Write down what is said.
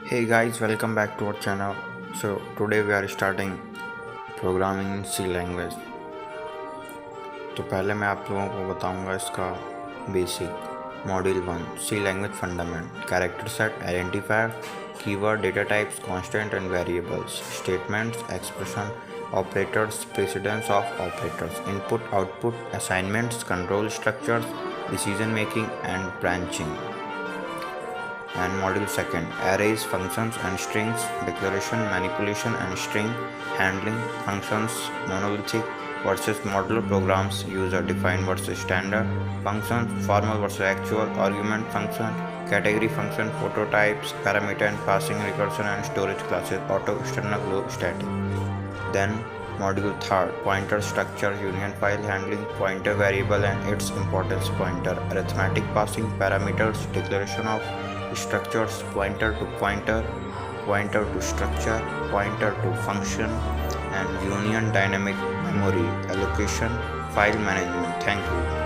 Hey guys, welcome back to our channel. So today we are starting programming in C language. तो पहले मैं आप लोगों को बताऊंगा इसका basic module 1 C language fundament character set identifier keyword data types constant and variables statements expression operators precedence of operators input output assignments control structures decision making and branching and module 2 arrays functions and strings declaration manipulation and string handling functions monolithic versus modular programs user defined versus standard functions formal versus actual argument function category function prototypes parameter and passing recursion and storage classes auto external low static. Then module 3 pointer structure union file handling pointer variable and its importance pointer arithmetic passing parameters declaration of structures pointer to pointer pointer to structure pointer to function and union dynamic memory allocation file management. Thank you.